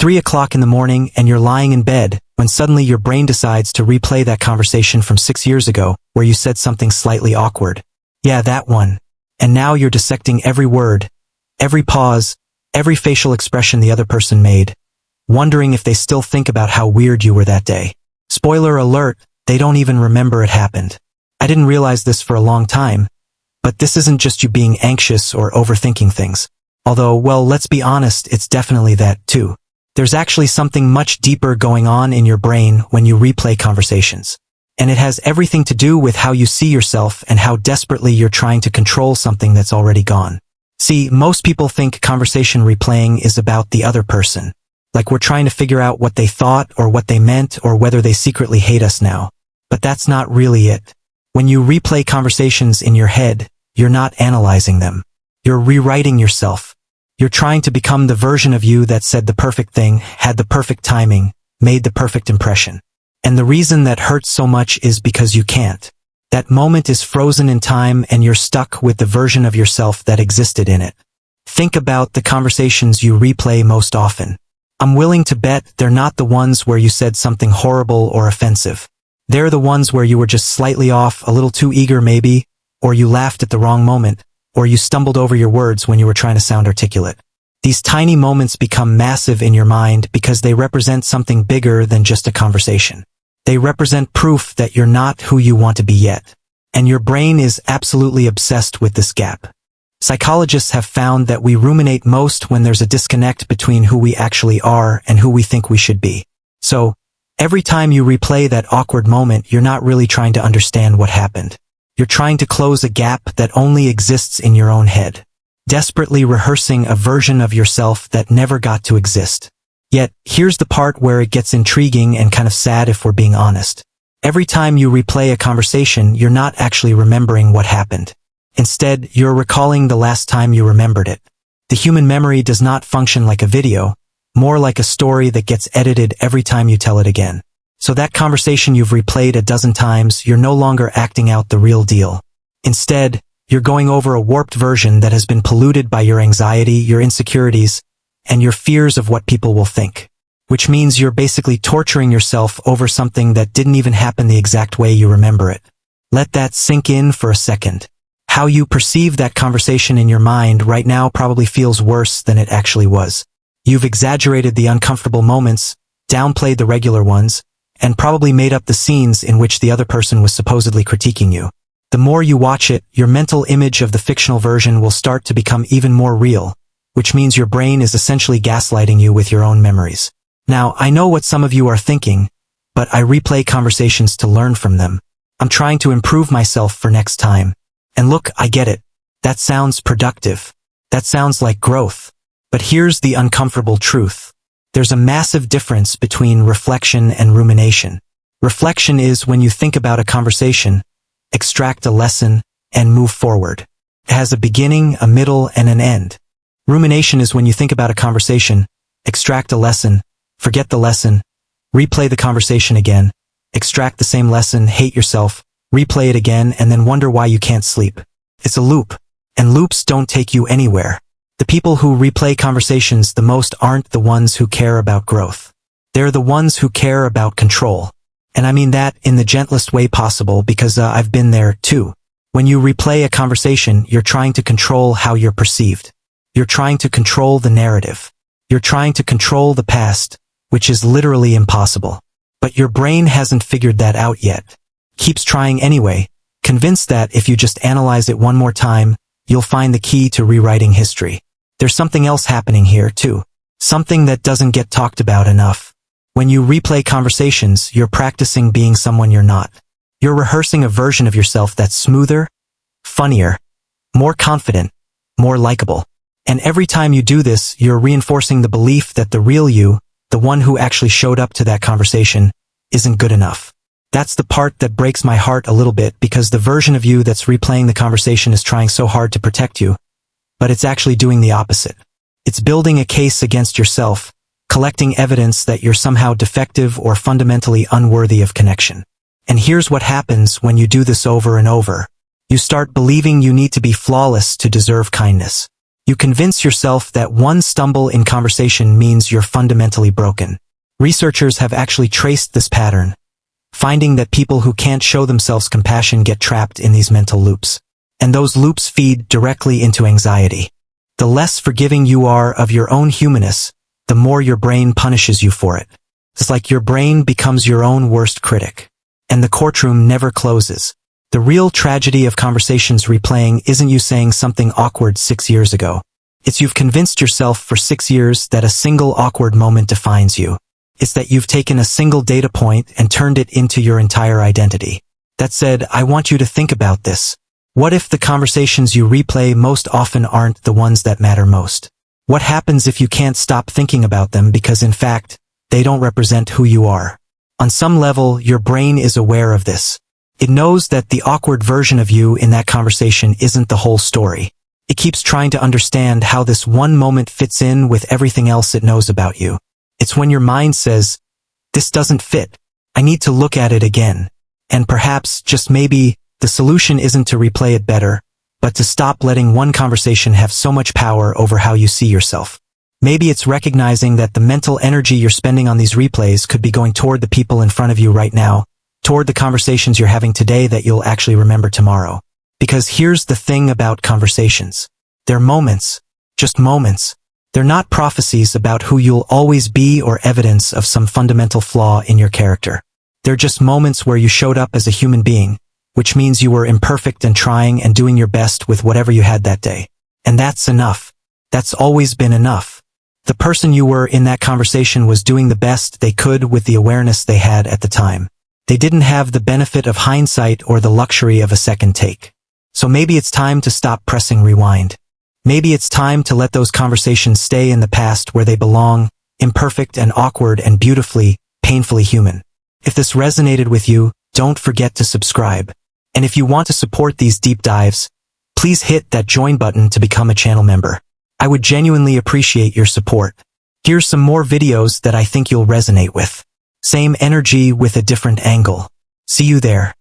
3 o'clock in the morning and you're lying in bed when suddenly your brain decides to replay that conversation from 6 years ago where you said something slightly awkward. Yeah, that one. And now you're dissecting every word, every pause, every facial expression the other person made, wondering if they still think about how weird you were that day. Spoiler alert, they don't even remember it happened. I didn't realize this for a long time, but this isn't just you being anxious or overthinking things. Although, well, let's be honest, it's definitely that too. There's actually something much deeper going on in your brain when you replay conversations. And it has everything to do with how you see yourself and how desperately you're trying to control something that's already gone. See, most people think conversation replaying is about the other person. Like we're trying to figure out what they thought or what they meant or whether they secretly hate us now. But that's not really it. When you replay conversations in your head, you're not analyzing them. You're rewriting yourself. You're trying to become the version of you that said the perfect thing, had the perfect timing, made the perfect impression. And the reason that hurts so much is because you can't. That moment is frozen in time and you're stuck with the version of yourself that existed in it. Think about the conversations you replay most often. I'm willing to bet they're not the ones where you said something horrible or offensive. They're the ones where you were just slightly off, a little too eager maybe, or you laughed at the wrong moment, or you stumbled over your words when you were trying to sound articulate. These tiny moments become massive in your mind because they represent something bigger than just a conversation. They represent proof that you're not who you want to be yet. And your brain is absolutely obsessed with this gap. Psychologists have found that we ruminate most when there's a disconnect between who we actually are and who we think we should be. So, every time you replay that awkward moment, you're not really trying to understand what happened. You're trying to close a gap that only exists in your own head, desperately rehearsing a version of yourself that never got to exist. Yet, here's the part where it gets intriguing and kind of sad if we're being honest. Every time you replay a conversation, you're not actually remembering what happened. Instead, you're recalling the last time you remembered it. The human memory does not function like a video, more like a story that gets edited every time you tell it again. So that conversation you've replayed a dozen times, you're no longer acting out the real deal. Instead, you're going over a warped version that has been polluted by your anxiety, your insecurities, and your fears of what people will think. Which means you're basically torturing yourself over something that didn't even happen the exact way you remember it. Let that sink in for a second. How you perceive that conversation in your mind right now probably feels worse than it actually was. You've exaggerated the uncomfortable moments, downplayed the regular ones, and probably made up the scenes in which the other person was supposedly critiquing you. The more you watch it, your mental image of the fictional version will start to become even more real, which means your brain is essentially gaslighting you with your own memories. Now, I know what some of you are thinking, but I replay conversations to learn from them. I'm trying to improve myself for next time. And look, I get it. That sounds productive. That sounds like growth. But here's the uncomfortable truth. There's a massive difference between reflection and rumination. Reflection is when you think about a conversation, extract a lesson, and move forward. It has a beginning, a middle, and an end. Rumination is when you think about a conversation, extract a lesson, forget the lesson, replay the conversation again, extract the same lesson, hate yourself, replay it again, and then wonder why you can't sleep. It's a loop, and loops don't take you anywhere. The people who replay conversations the most aren't the ones who care about growth. They're the ones who care about control. And I mean that in the gentlest way possible because I've been there too. When you replay a conversation, you're trying to control how you're perceived. You're trying to control the narrative. You're trying to control the past, which is literally impossible. But your brain hasn't figured that out yet. Keeps trying anyway, convinced that if you just analyze it one more time, you'll find the key to rewriting history. There's something else happening here too. Something that doesn't get talked about enough. When you replay conversations, you're practicing being someone you're not. You're rehearsing a version of yourself that's smoother, funnier, more confident, more likable. And every time you do this, you're reinforcing the belief that the real you, the one who actually showed up to that conversation, isn't good enough. That's the part that breaks my heart a little bit because the version of you that's replaying the conversation is trying so hard to protect you, but it's actually doing the opposite. It's building a case against yourself, collecting evidence that you're somehow defective or fundamentally unworthy of connection. And here's what happens when you do this over and over. You start believing you need to be flawless to deserve kindness. You convince yourself that one stumble in conversation means you're fundamentally broken. Researchers have actually traced this pattern, finding that people who can't show themselves compassion get trapped in these mental loops. And those loops feed directly into anxiety. The less forgiving you are of your own humanness, the more your brain punishes you for it. It's like your brain becomes your own worst critic. And the courtroom never closes. The real tragedy of conversations replaying isn't you saying something awkward 6 years ago. It's you've convinced yourself for 6 years that a single awkward moment defines you. It's that you've taken a single data point and turned it into your entire identity. That said, I want you to think about this. What if the conversations you replay most often aren't the ones that matter most? What happens if you can't stop thinking about them because in fact, they don't represent who you are? On some level, your brain is aware of this. It knows that the awkward version of you in that conversation isn't the whole story. It keeps trying to understand how this one moment fits in with everything else it knows about you. It's when your mind says, this doesn't fit. I need to look at it again. And perhaps, just maybe, the solution isn't to replay it better, but to stop letting one conversation have so much power over how you see yourself. Maybe it's recognizing that the mental energy you're spending on these replays could be going toward the people in front of you right now, toward the conversations you're having today that you'll actually remember tomorrow. Because here's the thing about conversations. They're moments, just moments. They're not prophecies about who you'll always be or evidence of some fundamental flaw in your character. They're just moments where you showed up as a human being, which means you were imperfect and trying and doing your best with whatever you had that day. And that's enough. That's always been enough. The person you were in that conversation was doing the best they could with the awareness they had at the time. They didn't have the benefit of hindsight or the luxury of a second take. So maybe it's time to stop pressing rewind. Maybe it's time to let those conversations stay in the past where they belong, imperfect and awkward and beautifully, painfully human. If this resonated with you, don't forget to subscribe. And if you want to support these deep dives, please hit that join button to become a channel member. I would genuinely appreciate your support. Here's some more videos that I think you'll resonate with. Same energy with a different angle. See you there.